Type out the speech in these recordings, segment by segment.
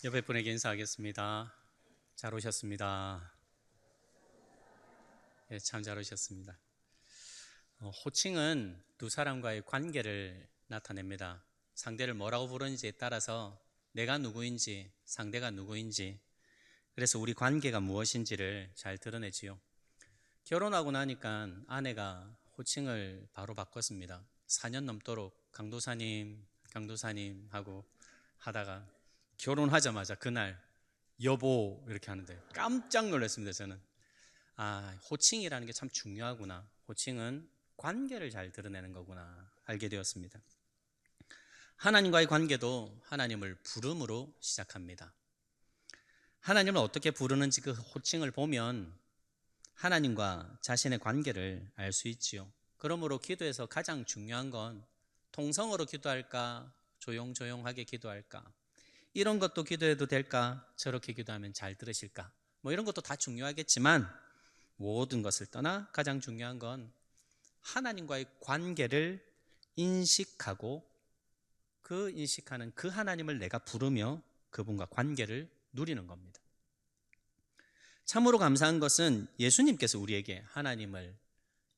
옆에 분에게 인사하겠습니다. 잘 오셨습니다. 예, 참 잘 오셨습니다. 호칭은 두 사람과의 관계를 나타냅니다. 상대를 뭐라고 부르는지에 따라서 내가 누구인지, 상대가 누구인지, 그래서 우리 관계가 무엇인지를 잘 드러내지요. 결혼하고 나니까 아내가 호칭을 바로 바꿨습니다. 4년 넘도록 강도사님, 강도사님 하고 하다가 결혼하자마자 그날 여보 이렇게 하는데 깜짝 놀랐습니다. 저는 호칭이라는 게 참 중요하구나. 호칭은 관계를 잘 드러내는 거구나 알게 되었습니다. 하나님과의 관계도 하나님을 부름으로 시작합니다. 하나님을 어떻게 부르는지 그 호칭을 보면 하나님과 자신의 관계를 알 수 있지요. 그러므로 기도에서 가장 중요한 건 통성으로 기도할까, 조용조용하게 기도할까, 이런 것도 기도해도 될까, 저렇게 기도하면 잘 들으실까, 뭐 이런 것도 다 중요하겠지만 모든 것을 떠나 가장 중요한 건 하나님과의 관계를 인식하고 그 인식하는 그 하나님을 내가 부르며 그분과 관계를 누리는 겁니다. 참으로 감사한 것은 예수님께서 우리에게 하나님을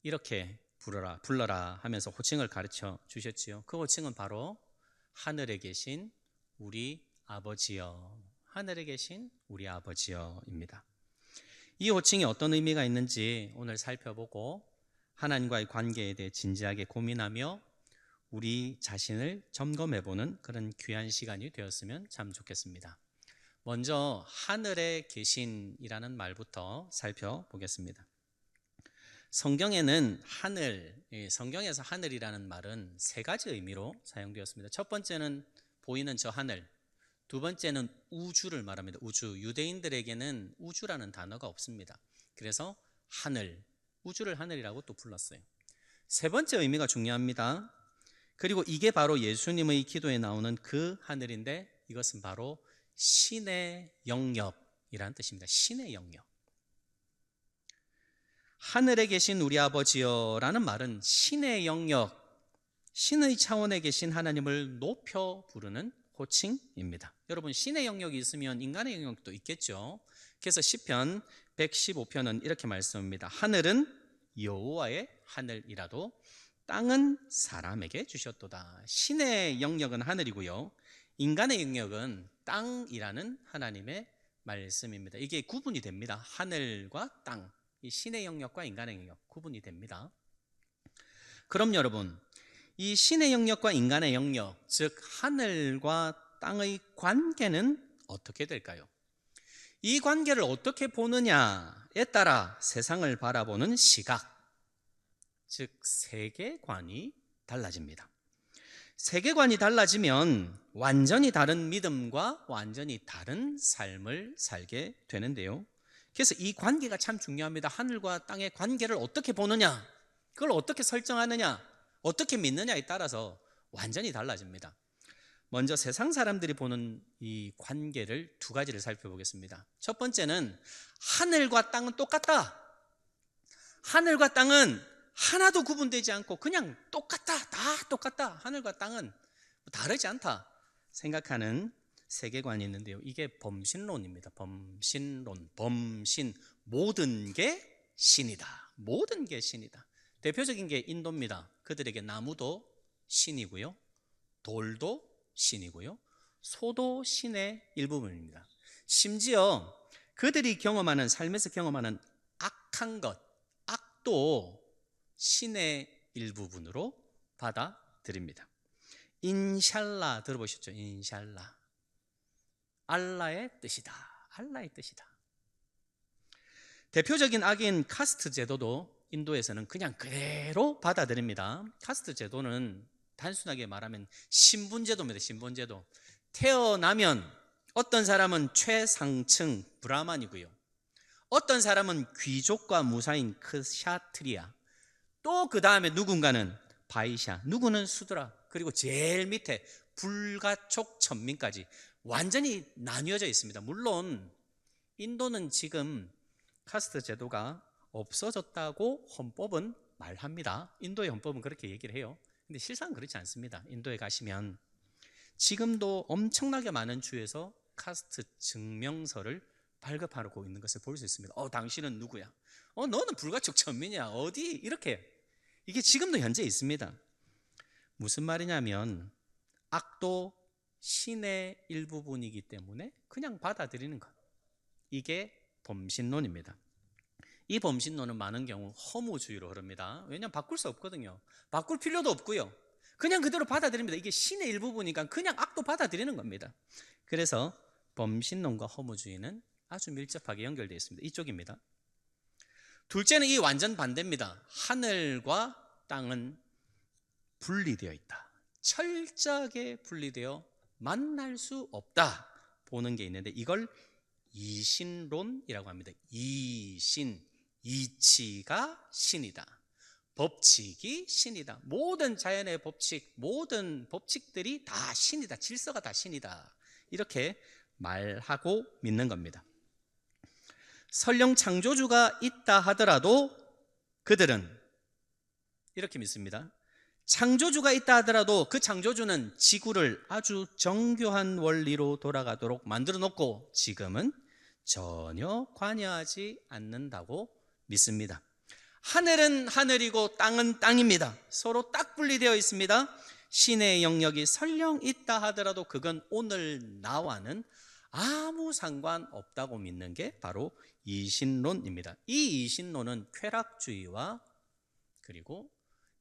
이렇게 불러라 하면서 호칭을 가르쳐 주셨지요. 그 호칭은 바로 하늘에 계신 우리 아버지여, 하늘에 계신 우리 아버지여입니다. 이 호칭이 어떤 의미가 있는지 오늘 살펴보고 하나님과의 관계에 대해 진지하게 고민하며 우리 자신을 점검해보는 그런 귀한 시간이 되었으면 참 좋겠습니다. 먼저 하늘에 계신이라는 말부터 살펴보겠습니다. 성경에는 성경에서 하늘이라는 말은 세 가지 의미로 사용되었습니다. 첫 번째는 보이는 저 하늘, 두 번째는 우주를 말합니다. 우주. 유대인들에게는 우주라는 단어가 없습니다. 그래서 하늘, 우주를 하늘이라고 또 불렀어요. 세 번째 의미가 중요합니다. 그리고 이게 바로 예수님의 기도에 나오는 그 하늘인데 이것은 바로 신의 영역이라는 뜻입니다. 신의 영역. 하늘에 계신 우리 아버지여라는 말은 신의 영역, 신의 차원에 계신 하나님을 높여 부르는 호칭입니다. 여러분, 신의 영역이 있으면 인간의 영역도 있겠죠. 그래서 시편 115편은 이렇게 말씀합니다. 하늘은 여호와의 하늘이라도 땅은 사람에게 주셨도다. 신의 영역은 하늘이고요, 인간의 영역은 땅이라는 하나님의 말씀입니다. 이게 구분이 됩니다. 하늘과 땅, 이 신의 영역과 인간의 영역 구분이 됩니다. 그럼 여러분, 이 신의 영역과 인간의 영역, 즉 하늘과 땅의 관계는 어떻게 될까요? 이 관계를 어떻게 보느냐에 따라 세상을 바라보는 시각, 즉 세계관이 달라집니다. 세계관이 달라지면 완전히 다른 믿음과 완전히 다른 삶을 살게 되는데요. 그래서 이 관계가 참 중요합니다. 하늘과 땅의 관계를 어떻게 보느냐, 그걸 어떻게 설정하느냐, 어떻게 믿느냐에 따라서 완전히 달라집니다. 먼저 세상 사람들이 보는 이 관계를 두 가지를 살펴보겠습니다. 첫 번째는 하늘과 땅은 똑같다. 하늘과 땅은 하나도 구분되지 않고 그냥 똑같다, 다 똑같다, 하늘과 땅은 다르지 않다 생각하는 세계관이 있는데요. 이게 범신론입니다. 범신론, 범신, 모든 게 신이다, 모든 게 신이다. 대표적인 게 인도입니다. 그들에게 나무도 신이고요, 돌도 신이고요, 소도 신의 일부분입니다. 심지어 그들이 경험하는, 삶에서 경험하는 악한 것, 악도 신의 일부분으로 받아들입니다. 인샬라 들어보셨죠? 인샬라, 알라의 뜻이다, 알라의 뜻이다. 대표적인 악인 카스트 제도도 인도에서는 그냥 그대로 받아들입니다. 카스트 제도는 단순하게 말하면 신분제도입니다. 신분제도. 태어나면 어떤 사람은 최상층 브라만이고요, 어떤 사람은 귀족과 무사인 크샤트리아, 또 그 다음에 누군가는 바이샤, 누구는 수드라, 그리고 제일 밑에 불가촉 천민까지 완전히 나뉘어져 있습니다. 물론 인도는 지금 카스트 제도가 없어졌다고 헌법은 말합니다. 인도의 헌법은 그렇게 얘기를 해요. 근데 실상은 그렇지 않습니다. 인도에 가시면 지금도 엄청나게 많은 주에서 브로드카스트 증명서를 발급하고 있는 것을 볼 수 있습니다. 당신은 누구야? 너는 불가촉 전민이야. 어디? 이렇게. 이게 지금도 현재 있습니다. 무슨 말이냐면 악도 신의 일부분이기 때문에 그냥 받아들이는 것. 이게 범신론입니다. 이 범신론은 많은 경우 허무주의로 흐릅니다. 왜냐하면 바꿀 수 없거든요. 바꿀 필요도 없고요. 그냥 그대로 받아들입니다. 이게 신의 일부분이니까 그냥 악도 받아들이는 겁니다. 그래서 범신론과 허무주의는 아주 밀접하게 연결되어 있습니다. 이쪽입니다. 둘째는 이 완전 반대입니다. 하늘과 땅은 분리되어 있다. 철저하게 분리되어 만날 수 없다 보는 게 있는데 이걸 이신론이라고 합니다. 이신, 이치가 신이다. 법칙이 신이다. 모든 자연의 법칙, 모든 법칙들이 다 신이다. 질서가 다 신이다. 이렇게 말하고 믿는 겁니다. 설령 창조주가 있다 하더라도 그들은 이렇게 믿습니다. 창조주가 있다 하더라도 그 창조주는 지구를 아주 정교한 원리로 돌아가도록 만들어 놓고 지금은 전혀 관여하지 않는다고 믿습니다. 하늘은 하늘이고 땅은 땅입니다. 서로 딱 분리되어 있습니다. 신의 영역이 설령 있다 하더라도 그건 오늘 나와는 아무 상관없다고 믿는 게 바로 이신론입니다. 이 이신론은 쾌락주의와 그리고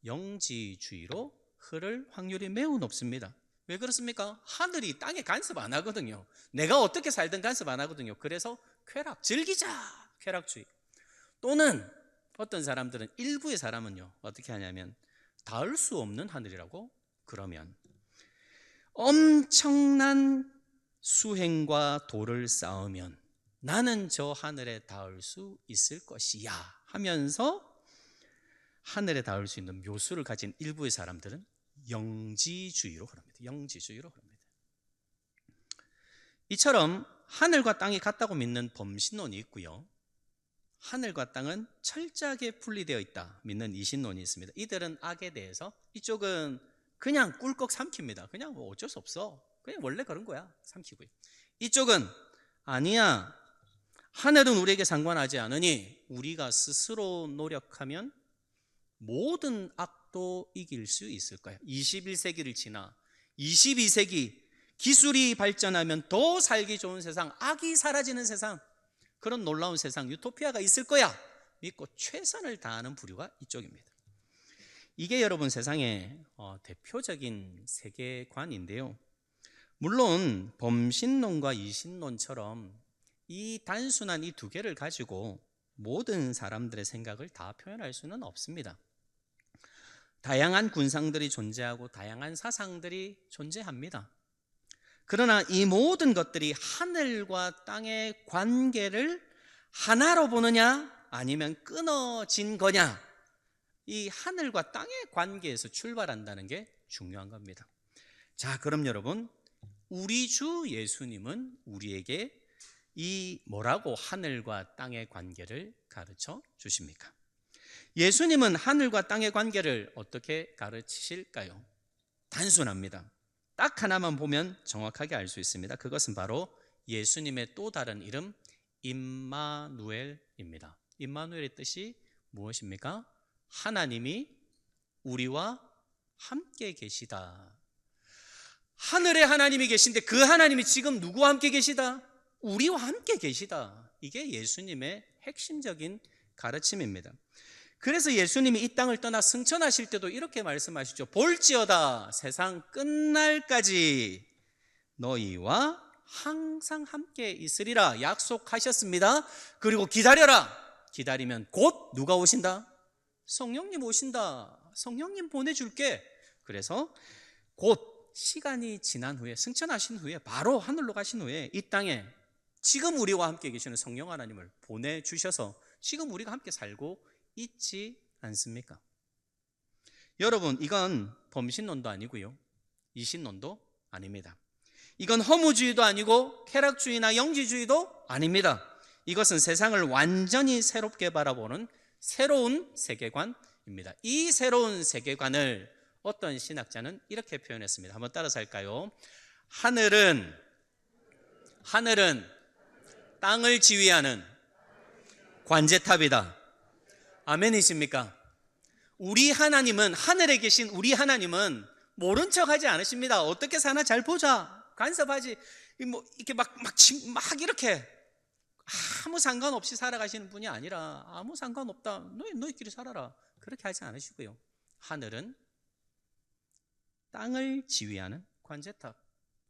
영지주의로 흐를 확률이 매우 높습니다. 왜 그렇습니까? 하늘이 땅에 간섭 안 하거든요. 내가 어떻게 살든 간섭 안 하거든요. 그래서 쾌락, 즐기자, 쾌락주의. 또는 어떤 사람들은 일부의 사람은요 어떻게 하냐면 닿을 수 없는 하늘이라고 그러면 엄청난 수행과 도를 쌓으면 나는 저 하늘에 닿을 수 있을 것이야 하면서 하늘에 닿을 수 있는 묘수를 가진 일부의 사람들은 영지주의로 흐릅니다. 영지주의로 흐릅니다. 이처럼 하늘과 땅이 같다고 믿는 범신론이 있고요. 하늘과 땅은 철저하게 분리되어 있다 믿는 이신론이 있습니다. 이들은 악에 대해서 이쪽은 그냥 꿀꺽 삼킵니다. 그냥 뭐 어쩔 수 없어. 그냥 원래 그런 거야. 삼키고요. 이쪽은 아니야. 하늘은 우리에게 상관하지 않으니 우리가 스스로 노력하면 모든 악도 이길 수 있을 거야. 21세기를 지나 22세기 기술이 발전하면 더 살기 좋은 세상, 악이 사라지는 세상, 그런 놀라운 세상, 유토피아가 있을 거야 믿고 최선을 다하는 부류가 이쪽입니다. 이게 여러분 세상의 대표적인 세계관인데요. 물론 범신론과 이신론처럼 이 단순한 이 두 개를 가지고 모든 사람들의 생각을 다 표현할 수는 없습니다. 다양한 군상들이 존재하고 다양한 사상들이 존재합니다. 그러나 이 모든 것들이 하늘과 땅의 관계를 하나로 보느냐 아니면 끊어진 거냐, 이 하늘과 땅의 관계에서 출발한다는 게 중요한 겁니다. 자, 그럼 여러분, 우리 주 예수님은 우리에게 이 뭐라고 하늘과 땅의 관계를 가르쳐 주십니까? 예수님은 하늘과 땅의 관계를 어떻게 가르치실까요? 단순합니다. 딱 하나만 보면 정확하게 알 수 있습니다. 그것은 바로 예수님의 또 다른 이름 임마누엘입니다. 임마누엘의 뜻이 무엇입니까? 하나님이 우리와 함께 계시다. 하늘에 하나님이 계신데 그 하나님이 지금 누구와 함께 계시다? 우리와 함께 계시다. 이게 예수님의 핵심적인 가르침입니다. 그래서 예수님이 이 땅을 떠나 승천하실 때도 이렇게 말씀하시죠. 볼지어다 세상 끝날까지 너희와 항상 함께 있으리라 약속하셨습니다. 그리고 기다려라. 기다리면 곧 누가 오신다? 성령님 오신다. 성령님 보내줄게. 그래서 곧 시간이 지난 후에, 승천하신 후에, 바로 하늘로 가신 후에 이 땅에 지금 우리와 함께 계시는 성령 하나님을 보내주셔서 지금 우리가 함께 살고 있지 않습니까? 여러분, 이건 범신론도 아니고요, 이신론도 아닙니다. 이건 허무주의도 아니고 쾌락주의나 영지주의도 아닙니다. 이것은 세상을 완전히 새롭게 바라보는 새로운 세계관입니다. 이 새로운 세계관을 어떤 신학자는 이렇게 표현했습니다. 한번 따라서 할까요? 하늘은 하늘은 땅을 지휘하는 관제탑이다. 아멘이십니까? 우리 하나님은, 하늘에 계신 우리 하나님은 모른 척 하지 않으십니다. 어떻게 사나 잘 보자, 간섭하지, 이렇게 막 이렇게 아무 상관없이 살아가시는 분이 아니라, 아무 상관없다, 너희끼리 살아라, 그렇게 하지 않으시고요. 하늘은 땅을 지휘하는 관제탑.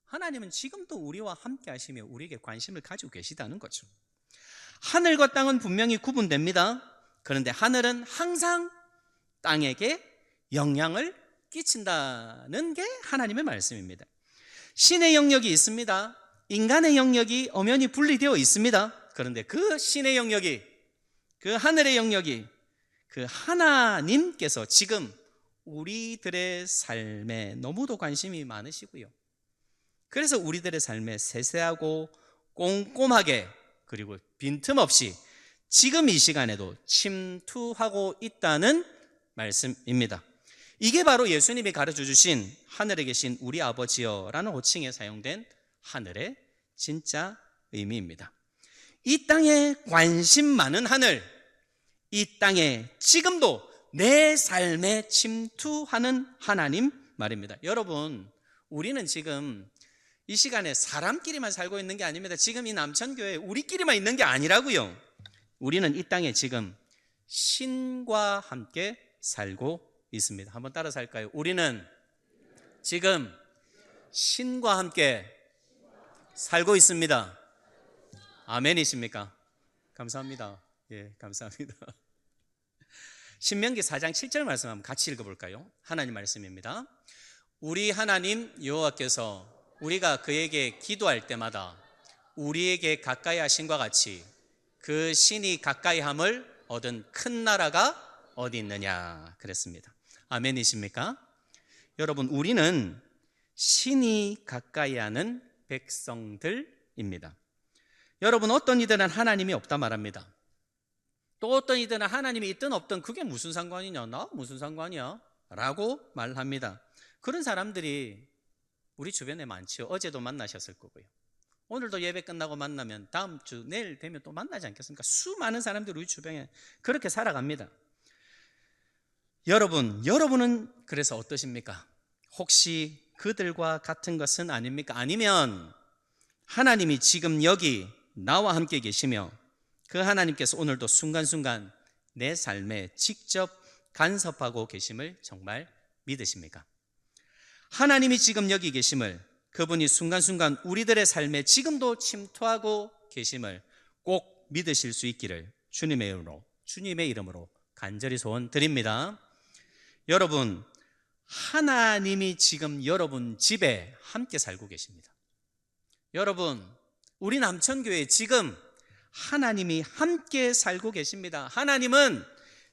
하나님은 지금도 우리와 함께 하시며 우리에게 관심을 가지고 계시다는 거죠. 하늘과 땅은 분명히 구분됩니다. 그런데 하늘은 항상 땅에게 영향을 끼친다는 게 하나님의 말씀입니다. 신의 영역이 있습니다. 인간의 영역이 엄연히 분리되어 있습니다. 그런데 그 신의 영역이, 그 하늘의 영역이, 그 하나님께서 지금 우리들의 삶에 너무도 관심이 많으시고요. 그래서 우리들의 삶에 세세하고 꼼꼼하게, 그리고 빈틈없이 지금 이 시간에도 침투하고 있다는 말씀입니다. 이게 바로 예수님이 가르쳐 주신 하늘에 계신 우리 아버지여라는 호칭에 사용된 하늘의 진짜 의미입니다. 이 땅에 관심 많은 하늘, 이 땅에 지금도 내 삶에 침투하는 하나님 말입니다. 여러분, 우리는 지금 이 시간에 사람끼리만 살고 있는 게 아닙니다. 지금 이 남천교회에 우리끼리만 있는 게 아니라고요. 우리는 이 땅에 지금 신과 함께 살고 있습니다. 한번 따라서 할까요? 우리는 지금 신과 함께 살고 있습니다. 아멘이십니까? 감사합니다. 예, 감사합니다. 신명기 4장 7절 말씀 한번 같이 읽어볼까요? 하나님 말씀입니다. 우리 하나님 여호와께서 우리가 그에게 기도할 때마다 우리에게 가까이 하신과 같이 그 신이 가까이함을 얻은 큰 나라가 어디 있느냐 그랬습니다. 아멘이십니까? 여러분, 우리는 신이 가까이하는 백성들입니다. 여러분, 어떤 이들은 하나님이 없다 말합니다. 또 어떤 이들은 하나님이 있든 없든 그게 무슨 상관이냐, 나 무슨 상관이야 라고 말합니다. 그런 사람들이 우리 주변에 많죠. 어제도 만나셨을 거고요. 오늘도 예배 끝나고 만나면 다음 주 내일 되면 또 만나지 않겠습니까? 수많은 사람들이 우리 주변에 그렇게 살아갑니다. 여러분은 그래서 어떠십니까? 혹시 그들과 같은 것은 아닙니까? 아니면 하나님이 지금 여기 나와 함께 계시며 그 하나님께서 오늘도 순간순간 내 삶에 직접 간섭하고 계심을 정말 믿으십니까? 하나님이 지금 여기 계심을, 그분이 순간순간 우리들의 삶에 지금도 침투하고 계심을 꼭 믿으실 수 있기를 주님의 이름으로 간절히 소원드립니다. 여러분, 하나님이 지금 여러분 집에 함께 살고 계십니다. 여러분, 우리 남천교회에 지금 하나님이 함께 살고 계십니다. 하나님은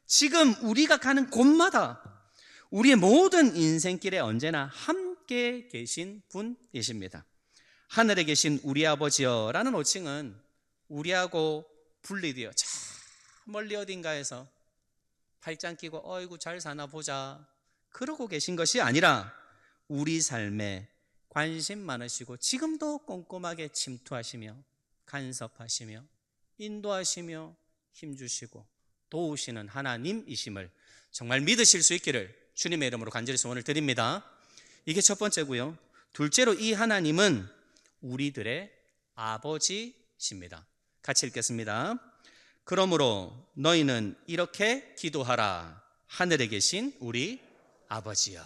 지금 우리가 가는 곳마다 우리의 모든 인생길에 언제나 함께 계신 분이십니다. 하늘에 계신 우리 아버지여라는 호칭은 우리하고 분리되어 저 멀리 어딘가에서 팔짱 끼고 어이구 잘 사나 보자 그러고 계신 것이 아니라 우리 삶에 관심 많으시고 지금도 꼼꼼하게 침투하시며 간섭하시며 인도하시며 힘주시고 도우시는 하나님이심을 정말 믿으실 수 있기를 주님의 이름으로 간절히 소원을 드립니다. 이게 첫 번째고요. 둘째로 이 하나님은 우리들의 아버지십니다. 같이 읽겠습니다. 그러므로 너희는 이렇게 기도하라. 하늘에 계신 우리 아버지여.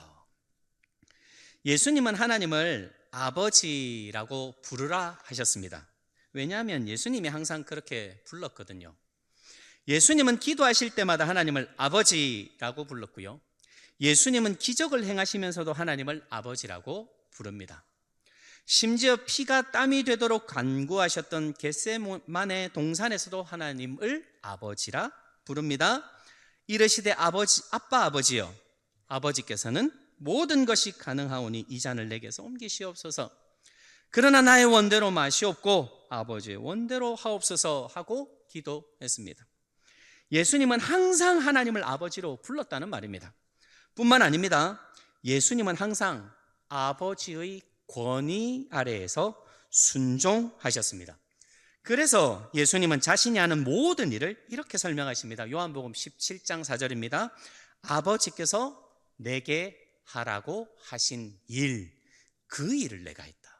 예수님은 하나님을 아버지라고 부르라 하셨습니다. 왜냐하면 예수님이 항상 그렇게 불렀거든요. 예수님은 기도하실 때마다 하나님을 아버지라고 불렀고요. 예수님은 기적을 행하시면서도 하나님을 아버지라고 부릅니다. 심지어 피가 땀이 되도록 간구하셨던 겟세마네 동산에서도 하나님을 아버지라 부릅니다. 이르시되 아빠 아버지여, 아버지께서는 모든 것이 가능하오니 이 잔을 내게서 옮기시옵소서. 그러나 나의 원대로 마시옵고 아버지의 원대로 하옵소서 하고 기도했습니다. 예수님은 항상 하나님을 아버지로 불렀다는 말입니다. 뿐만 아닙니다. 예수님은 항상 아버지의 권위 아래에서 순종하셨습니다. 그래서 예수님은 자신이 하는 모든 일을 이렇게 설명하십니다. 요한복음 17장 4절입니다. 아버지께서 내게 하라고 하신 일, 그 일을 내가 했다.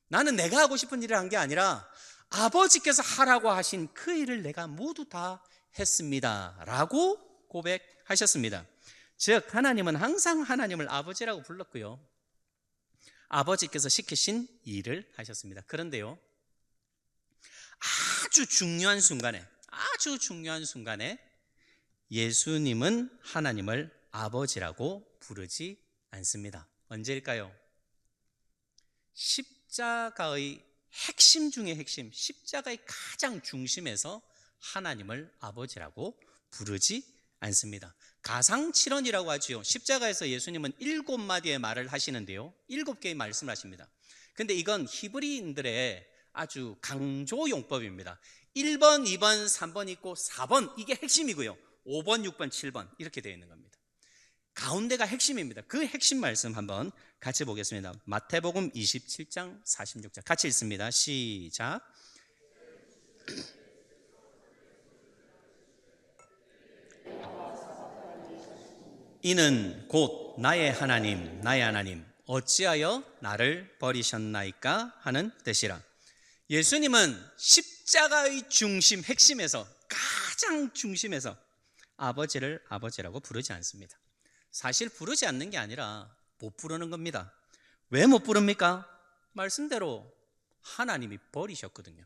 나는 내가 하고 싶은 일을 한 게 아니라 아버지께서 하라고 하신 그 일을 내가 모두 다 했습니다 라고 고백하셨습니다. 즉 하나님은 항상 하나님을 아버지라고 불렀고요, 아버지께서 시키신 일을 하셨습니다. 그런데요, 아주 중요한 순간에 예수님은 하나님을 아버지라고 부르지 않습니다. 언제일까요? 십자가의 핵심 중의 핵심, 십자가의 가장 중심에서 하나님을 아버지라고 부르지 않습니다. 가상칠언이라고 하지요. 십자가에서 예수님은 7마디의 말을 하시는데요, 7개의 말씀을 하십니다. 근데 이건 히브리인들의 아주 강조 용법입니다. 1번, 2번, 3번 있고 4번, 이게 핵심이고요, 5번, 6번, 7번 이렇게 되어 있는 겁니다. 가운데가 핵심입니다. 그 핵심 말씀 한번 같이 보겠습니다. 마태복음 27장 46절 같이 읽습니다. 시작. 이는 곧 나의 하나님 어찌하여 나를 버리셨나이까 하는 뜻이라. 예수님은 십자가의 중심, 핵심에서, 가장 중심에서 아버지를 아버지라고 부르지 않습니다. 사실 부르지 않는 게 아니라 못 부르는 겁니다. 왜 못 부릅니까? 말씀대로 하나님이 버리셨거든요.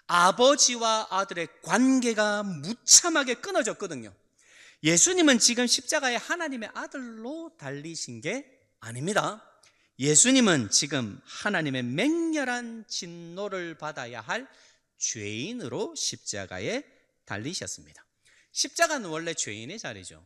아버지와 아들의 관계가 무참하게 끊어졌거든요. 예수님은 지금 십자가에 하나님의 아들로 달리신 게 아닙니다. 예수님은 지금 하나님의 맹렬한 진노를 받아야 할 죄인으로 십자가에 달리셨습니다. 십자가는 원래 죄인의 자리죠.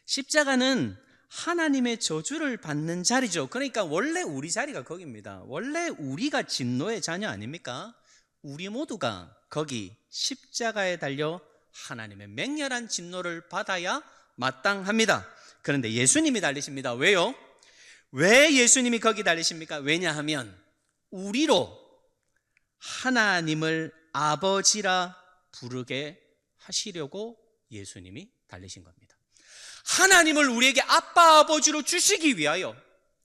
십자가는 하나님의 저주를 받는 자리죠. 그러니까 원래 우리 자리가 거기입니다. 원래 우리가 진노의 자녀 아닙니까? 우리 모두가 거기 십자가에 달려 하나님의 맹렬한 진노를 받아야 마땅합니다. 그런데 예수님이 달리십니다. 왜요? 왜 예수님이 거기 달리십니까? 왜냐하면 우리로 하나님을 아버지라 부르게 하시려고 예수님이 달리신 겁니다. 하나님을 우리에게 아빠 아버지로 주시기 위하여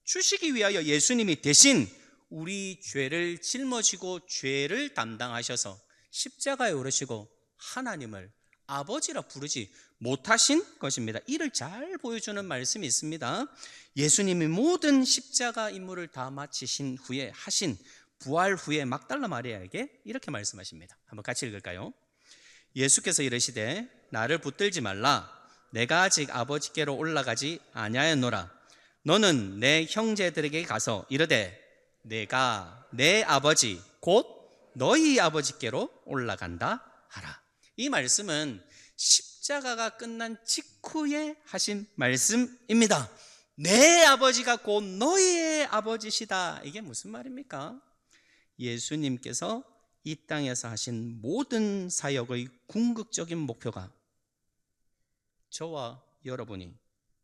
예수님이 대신 우리 죄를 짊어지고 죄를 담당하셔서 십자가에 오르시고 하나님을 아버지라 부르지 못하신 것입니다. 이를 잘 보여주는 말씀이 있습니다. 예수님이 모든 십자가 임무를 다 마치신 후에 하신 부활 후에 막달라 마리아에게 이렇게 말씀하십니다. 한번 같이 읽을까요? 예수께서 이르시되 나를 붙들지 말라. 내가 아직 아버지께로 올라가지 아니하였노라. 너는 내 형제들에게 가서 이르되 내가 내 아버지 곧 너희 아버지께로 올라간다 하라. 이 말씀은 십자가가 끝난 직후에 하신 말씀입니다. 내 아버지가 곧 너희의 아버지시다. 이게 무슨 말입니까? 예수님께서 이 땅에서 하신 모든 사역의 궁극적인 목표가 저와 여러분이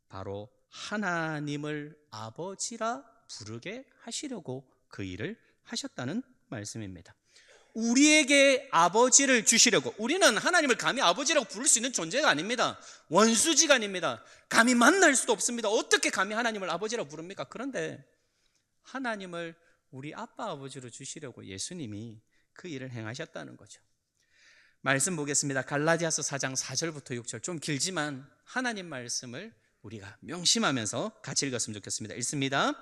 바로 하나님을 아버지라 부르게 하시려고 그 일을 하셨다는 말씀입니다. 우리에게 아버지를 주시려고, 우리는 하나님을 감히 아버지라고 부를 수 있는 존재가 아닙니다. 원수지간입니다. 감히 만날 수도 없습니다. 어떻게 감히 하나님을 아버지라고 부릅니까? 그런데 하나님을 우리 아빠 아버지로 주시려고 예수님이 그 일을 행하셨다는 거죠. 말씀 보겠습니다. 갈라디아서 4장 4절부터 6절, 좀 길지만 하나님 말씀을 우리가 명심하면서 같이 읽었으면 좋겠습니다. 읽습니다.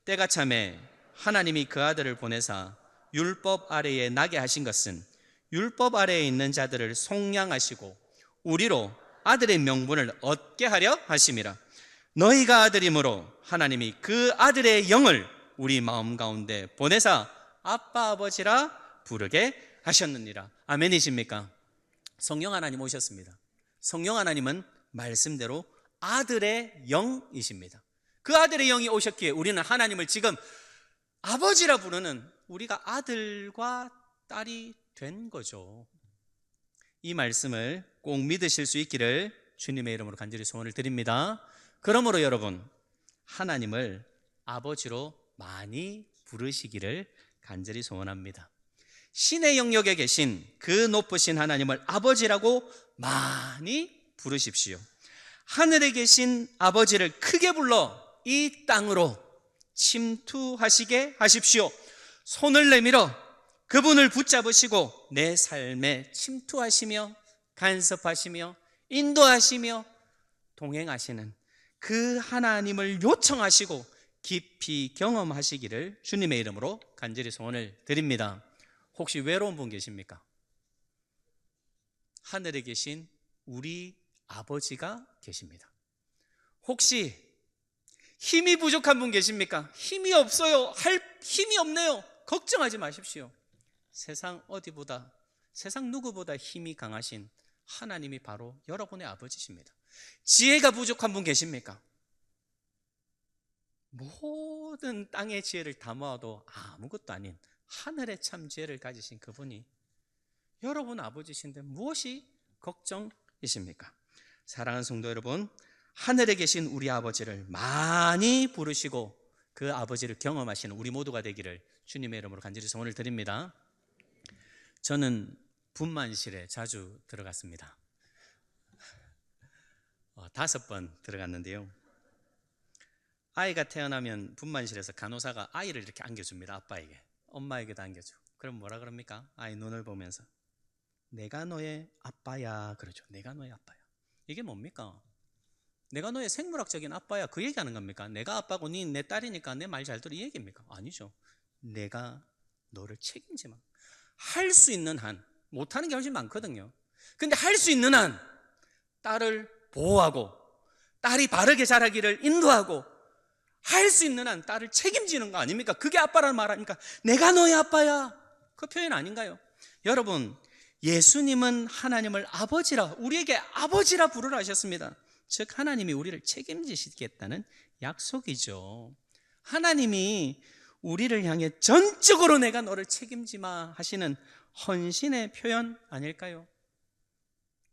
때가 참에 하나님이 그 아들을 보내사 율법 아래에 나게 하신 것은 율법 아래에 있는 자들을 속량하시고 우리로 아들의 명분을 얻게 하려 하심이라. 너희가 아들이므로 하나님이 그 아들의 영을 우리 마음 가운데 보내사 아빠 아버지라 부르게 하셨느니라. 아멘이십니까? 성령 하나님 오셨습니다. 성령 하나님은 말씀대로 아들의 영이십니다. 그 아들의 영이 오셨기에 우리는 하나님을 지금 아버지라 부르는, 우리가 아들과 딸이 된 거죠. 이 말씀을 꼭 믿으실 수 있기를 주님의 이름으로 간절히 소원을 드립니다. 그러므로 여러분, 하나님을 아버지로 많이 부르시기를 간절히 소원합니다. 신의 영역에 계신 그 높으신 하나님을 아버지라고 많이 부르십시오. 하늘에 계신 아버지를 크게 불러 이 땅으로 침투하시게 하십시오. 손을 내밀어 그분을 붙잡으시고 내 삶에 침투하시며 간섭하시며 인도하시며 동행하시는 그 하나님을 요청하시고 깊이 경험하시기를 주님의 이름으로 간절히 소원을 드립니다. 혹시 외로운 분 계십니까? 하늘에 계신 우리 아버지가 계십니다. 혹시 힘이 부족한 분 계십니까? 힘이 없어요. 할 힘이 없네요. 걱정하지 마십시오. 세상 어디보다, 세상 누구보다 힘이 강하신 하나님이 바로 여러분의 아버지십니다. 지혜가 부족한 분 계십니까? 모든 땅의 지혜를 다 모아도 아무것도 아닌 하늘의 참 지혜를 가지신 그분이 여러분 아버지신데 무엇이 걱정이십니까? 사랑하는 성도 여러분, 하늘에 계신 우리 아버지를 많이 부르시고 그 아버지를 경험하시는 우리 모두가 되기를 주님의 이름으로 간절히 소원을 드립니다. 저는 분만실에 자주 들어갔습니다. 5번 들어갔는데요. 아이가 태어나면 분만실에서 간호사가 아이를 이렇게 안겨줍니다. 아빠에게, 엄마에게도 안겨줘. 그럼 뭐라 그럽니까? 아이 눈을 보면서 내가 너의 아빠야 그러죠. 내가 너의 아빠야. 이게 뭡니까? 내가 너의 생물학적인 아빠야 그 얘기하는 겁니까? 내가 아빠고 니 내 딸이니까 내 말 잘 들어 이 얘기입니까? 아니죠. 내가 너를 책임지마. 할 수 있는 한, 못하는 게 훨씬 많거든요. 근데 할 수 있는 한 딸을 보호하고 딸이 바르게 자라기를 인도하고 할 수 있는 한 딸을 책임지는 거 아닙니까? 그게 아빠라는 말 아닙니까? 내가 너의 아빠야. 그 표현 아닌가요? 여러분, 예수님은 하나님을 아버지라, 우리에게 아버지라 부르라 하셨습니다. 즉 하나님이 우리를 책임지시겠다는 약속이죠. 하나님이 우리를 향해 전적으로 내가 너를 책임지마 하시는 헌신의 표현 아닐까요?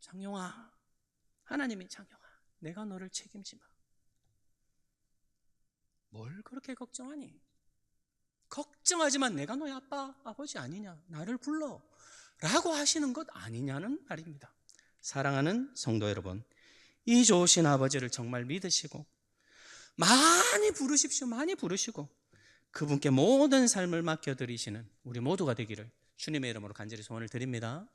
장용아, 하나님이 장용아, 내가 너를 책임지마. 뭘 그렇게 걱정하니? 걱정하지만 내가 너의 아빠, 아버지 아니냐? 나를 불러 라고 하시는 것 아니냐는 말입니다. 사랑하는 성도 여러분, 이 좋으신 아버지를 정말 믿으시고 많이 부르십시오. 많이 부르시고 그분께 모든 삶을 맡겨드리시는 우리 모두가 되기를 주님의 이름으로 간절히 소원을 드립니다.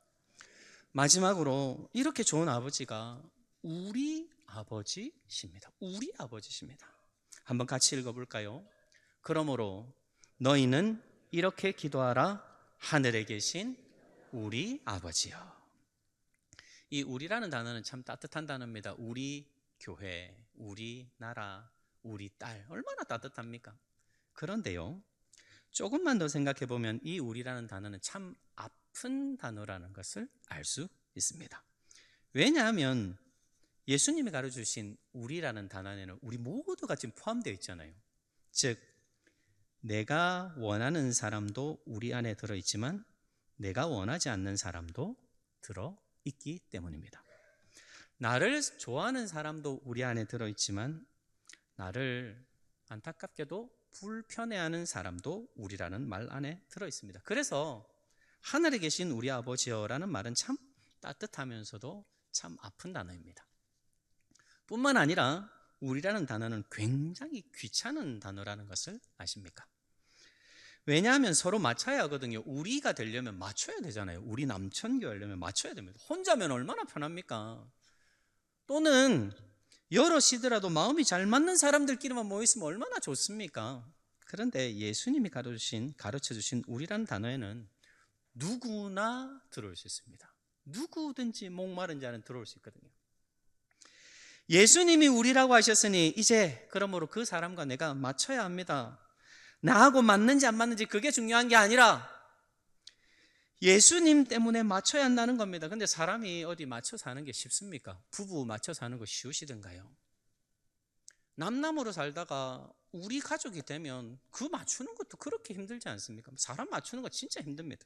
마지막으로 이렇게 좋은 아버지가 우리 아버지십니다. 우리 아버지십니다. 한번 같이 읽어볼까요? 그러므로 너희는 이렇게 기도하라. 하늘에 계신 우리 아버지여. 이 우리라는 단어는 참 따뜻한 단어입니다. 우리 교회, 우리 나라, 우리 딸, 얼마나 따뜻합니까? 그런데요, 조금만 더 생각해 보면 이 우리라는 단어는 참 아픈 단어라는 것을 알 수 있습니다. 왜냐하면 예수님이 가르쳐주신 우리라는 단어에는 우리 모두가 지금 포함되어 있잖아요. 즉 내가 원하는 사람도 우리 안에 들어있지만 내가 원하지 않는 사람도 들어있기 때문입니다. 나를 좋아하는 사람도 우리 안에 들어있지만 나를 안타깝게도 불편해하는 사람도 우리라는 말 안에 들어있습니다. 그래서 하늘에 계신 우리 아버지여라는 말은 참 따뜻하면서도 참 아픈 단어입니다. 뿐만 아니라 우리라는 단어는 굉장히 귀찮은 단어라는 것을 아십니까? 왜냐하면 서로 맞춰야 하거든요. 우리가 되려면 맞춰야 되잖아요. 우리 남천교 하려면 맞춰야 됩니다. 혼자면 얼마나 편합니까? 또는 여럿이더라도 마음이 잘 맞는 사람들끼리만 모여있으면 얼마나 좋습니까? 그런데 예수님이 가르쳐주신 우리라는 단어에는 누구나 들어올 수 있습니다. 누구든지 목마른 자는 들어올 수 있거든요. 예수님이 우리라고 하셨으니 이제 그러므로 그 사람과 내가 맞춰야 합니다. 나하고 맞는지 안 맞는지 그게 중요한 게 아니라 예수님 때문에 맞춰야 한다는 겁니다. 근데 사람이 어디 맞춰 사는 게 쉽습니까? 부부 맞춰 사는 거 쉬우시던가요? 남남으로 살다가 우리 가족이 되면 그 맞추는 것도 그렇게 힘들지 않습니까? 사람 맞추는 거 진짜 힘듭니다.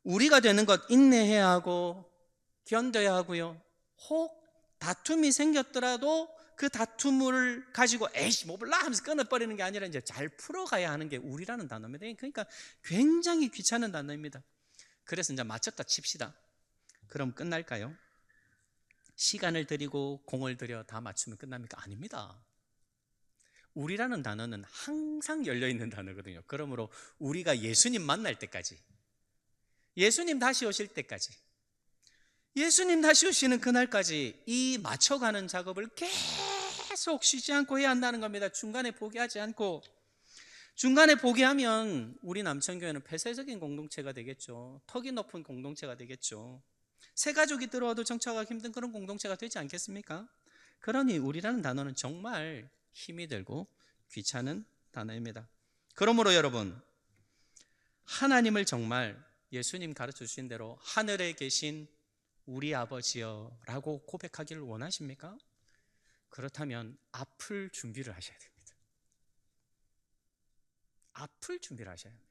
우리가 되는 것 인내해야 하고 견뎌야 하고요. 혹 다툼이 생겼더라도 그 다툼을 가지고 에이씨 뭐 몰라 하면서 끊어버리는 게 아니라 이제 잘 풀어가야 하는 게 우리라는 단어입니다. 그러니까 굉장히 귀찮은 단어입니다. 그래서 이제 맞췄다 칩시다. 그럼 끝날까요? 시간을 들이고 공을 들여 다 맞추면 끝납니까? 아닙니다. 우리라는 단어는 항상 열려있는 단어거든요. 그러므로 우리가 예수님 만날 때까지, 예수님 다시 오실 때까지, 예수님 다시 오시는 그날까지 이 맞춰가는 작업을 계속 쉬지 않고 해야 한다는 겁니다. 중간에 포기하지 않고. 중간에 포기하면 우리 남천교회는 폐쇄적인 공동체가 되겠죠. 턱이 높은 공동체가 되겠죠. 새 가족이 들어와도 정착하기 힘든 그런 공동체가 되지 않겠습니까? 그러니 우리라는 단어는 정말 힘이 들고 귀찮은 단어입니다. 그러므로 여러분, 하나님을 정말 예수님 가르쳐 주신 대로 하늘에 계신 우리 아버지여 라고 고백하기를 원하십니까? 그렇다면 아플 준비를 하셔야 됩니다. 아플 준비를 하셔야 합니다.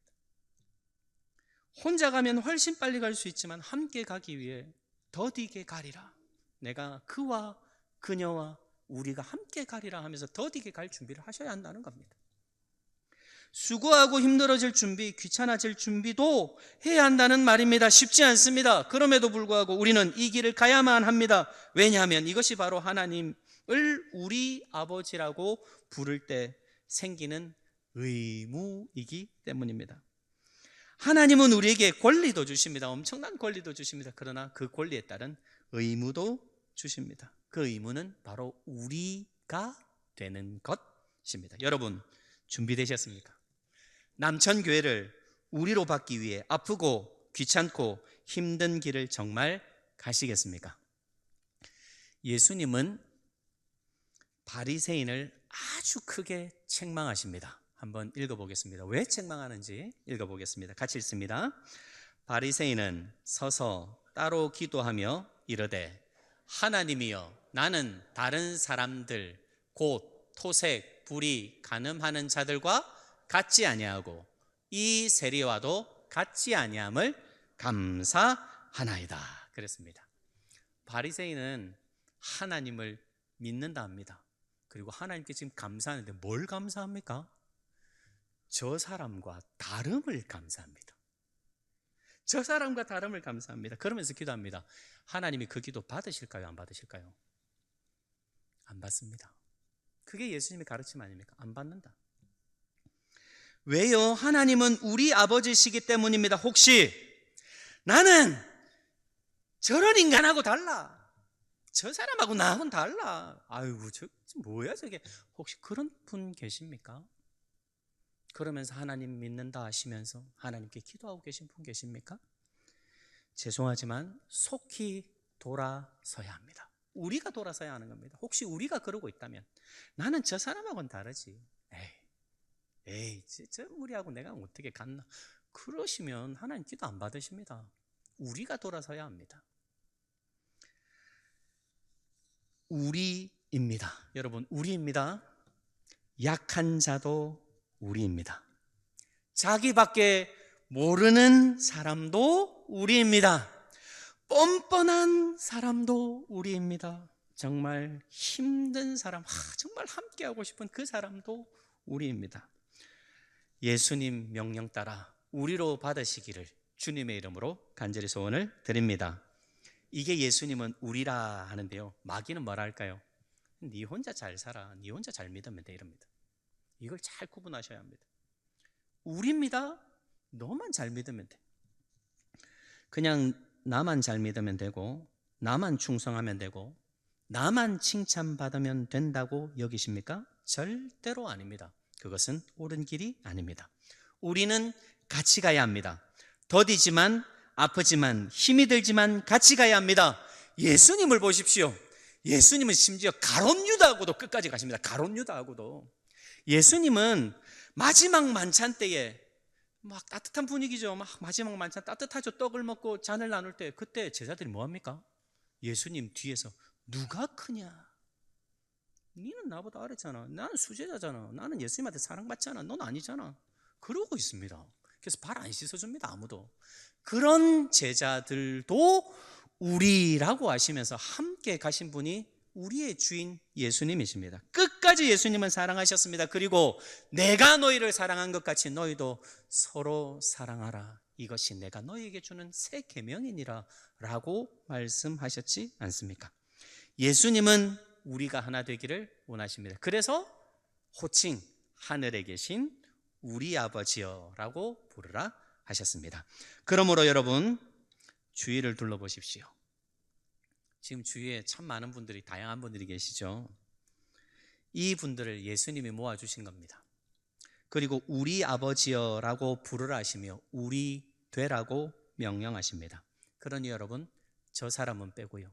혼자 가면 훨씬 빨리 갈 수 있지만 함께 가기 위해 더디게 가리라. 내가 그와 그녀와 우리가 함께 가리라 하면서 더디게 갈 준비를 하셔야 한다는 겁니다. 수고하고 힘들어질 준비, 귀찮아질 준비도 해야 한다는 말입니다. 쉽지 않습니다. 그럼에도 불구하고 우리는 이 길을 가야만 합니다. 왜냐하면 이것이 바로 하나님을 우리 아버지라고 부를 때 생기는 의무이기 때문입니다. 하나님은 우리에게 권리도 주십니다. 엄청난 권리도 주십니다. 그러나 그 권리에 따른 의무도 주십니다. 그 의무는 바로 우리가 되는 것입니다. 여러분, 준비되셨습니까? 남천교회를 우리로 받기 위해 아프고 귀찮고 힘든 길을 정말 가시겠습니까? 예수님은 바리새인을 아주 크게 책망하십니다. 한번 읽어보겠습니다. 왜 책망하는지 읽어보겠습니다. 같이 읽습니다. 바리새인은 서서 따로 기도하며 이르되 하나님이여, 나는 다른 사람들 곧 토색, 불의, 간음하는 자들과 같지 아니하고 이 세리와도 같지 아니함을 감사하나이다. 그랬습니다. 바리새인은 하나님을 믿는다 합니다. 그리고 하나님께 지금 감사하는데 뭘 감사합니까? 저 사람과 다름을 감사합니다. 저 사람과 다름을 감사합니다. 그러면서 기도합니다. 하나님이 그 기도 받으실까요? 안 받으실까요? 안 받습니다. 그게 예수님의 가르침 아닙니까? 안 받는다. 왜요? 하나님은 우리 아버지시기 때문입니다. 혹시 나는 저런 인간하고 달라, 저 사람하고 나하고는 달라, 아이고 저 뭐야 저게, 혹시 그런 분 계십니까? 그러면서 하나님 믿는다 하시면서 하나님께 기도하고 계신 분 계십니까? 죄송하지만 속히 돌아서야 합니다. 우리가 돌아서야 하는 겁니다. 혹시 우리가 그러고 있다면 나는 저 사람하고는 다르지, 에이 저 우리하고 내가 어떻게 같나, 그러시면 하나님 기도 안 받으십니다. 우리가 돌아서야 합니다. 우리입니다. 여러분, 우리입니다. 약한 자도 우리입니다. 자기밖에 모르는 사람도 우리입니다. 뻔뻔한 사람도 우리입니다. 정말 힘든 사람, 정말 함께하고 싶은 그 사람도 우리입니다. 예수님 명령 따라 우리로 받으시기를 주님의 이름으로 간절히 소원을 드립니다. 이게 예수님은 우리라 하는데요, 마귀는 뭐라 할까요? 네 혼자 잘 살아, 네 혼자 잘 믿으면 돼, 이럽니다. 이걸 잘 구분하셔야 합니다. 우리입니다. 너만 잘 믿으면 돼. 그냥 나만 잘 믿으면 되고, 나만 충성하면 되고, 나만 칭찬받으면 된다고 여기십니까? 절대로 아닙니다. 그것은 옳은 길이 아닙니다. 우리는 같이 가야 합니다. 더디지만, 아프지만, 힘이 들지만 같이 가야 합니다. 예수님을 보십시오. 예수님은 심지어 가룟 유다하고도 끝까지 가십니다. 가룟 유다하고도. 예수님은 마지막 만찬 때에 막 따뜻한 분위기죠. 막 마지막 만찬 따뜻하죠. 떡을 먹고 잔을 나눌 때, 그때 제자들이 뭐합니까? 예수님 뒤에서 누가 크냐? 너는 나보다 아래잖아. 나는 수제자잖아. 나는 예수님한테 사랑받잖아. 넌 아니잖아. 그러고 있습니다. 그래서 발 안 씻어줍니다. 아무도. 그런 제자들도 우리라고 하시면서 함께 가신 분이 우리의 주인 예수님이십니다. 끝까지 예수님은 사랑하셨습니다. 그리고 내가 너희를 사랑한 것 같이 너희도 서로 사랑하라. 이것이 내가 너희에게 주는 새 계명이니라 라고 말씀하셨지 않습니까? 예수님은 우리가 하나 되기를 원하십니다. 그래서 호칭 하늘에 계신 우리 아버지여 라고 부르라 하셨습니다. 그러므로 여러분 주위를 둘러보십시오. 지금 주위에 참 많은 분들이, 다양한 분들이 계시죠. 이 분들을 예수님이 모아주신 겁니다. 그리고 우리 아버지여 라고 부르라 하시며 우리 되라고 명령하십니다. 그러니 여러분 저 사람은 빼고요.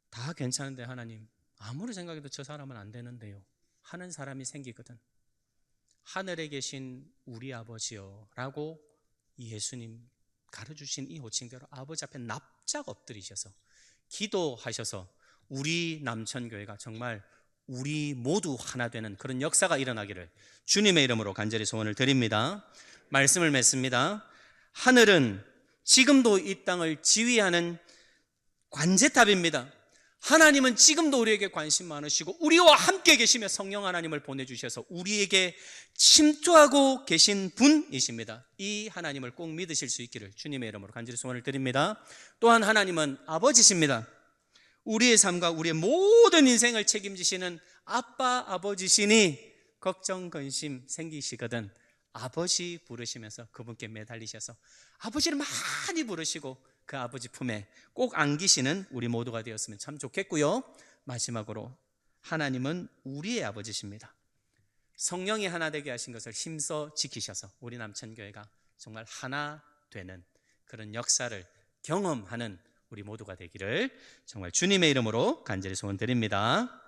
다 괜찮은데 하나님, 아무리 생각해도 저 사람은 안 되는데요 하는 사람이 생기거든. 하늘에 계신 우리 아버지여 라고 예수님 가르쳐주신 이 호칭대로 아버지 앞에 납작 엎드리셔서 기도하셔서 우리 남천교회가 정말 우리 모두 하나 되는 그런 역사가 일어나기를 주님의 이름으로 간절히 소원을 드립니다. 말씀을 맺습니다. 하늘은 지금도 이 땅을 지휘하는 관제탑입니다. 하나님은 지금도 우리에게 관심 많으시고 우리와 함께 계시며 성령 하나님을 보내주셔서 우리에게 침투하고 계신 분이십니다. 이 하나님을 꼭 믿으실 수 있기를 주님의 이름으로 간절히 소원을 드립니다. 또한 하나님은 아버지십니다. 우리의 삶과 우리의 모든 인생을 책임지시는 아빠 아버지시니 걱정 근심 생기시거든 아버지 부르시면서 그분께 매달리셔서 아버지를 많이 부르시고 그 아버지 품에 꼭 안기시는 우리 모두가 되었으면 참 좋겠고요. 마지막으로 하나님은 우리의 아버지십니다. 성령이 하나 되게 하신 것을 힘써 지키셔서 우리 남천교회가 정말 하나 되는 그런 역사를 경험하는 우리 모두가 되기를 정말 주님의 이름으로 간절히 소원드립니다.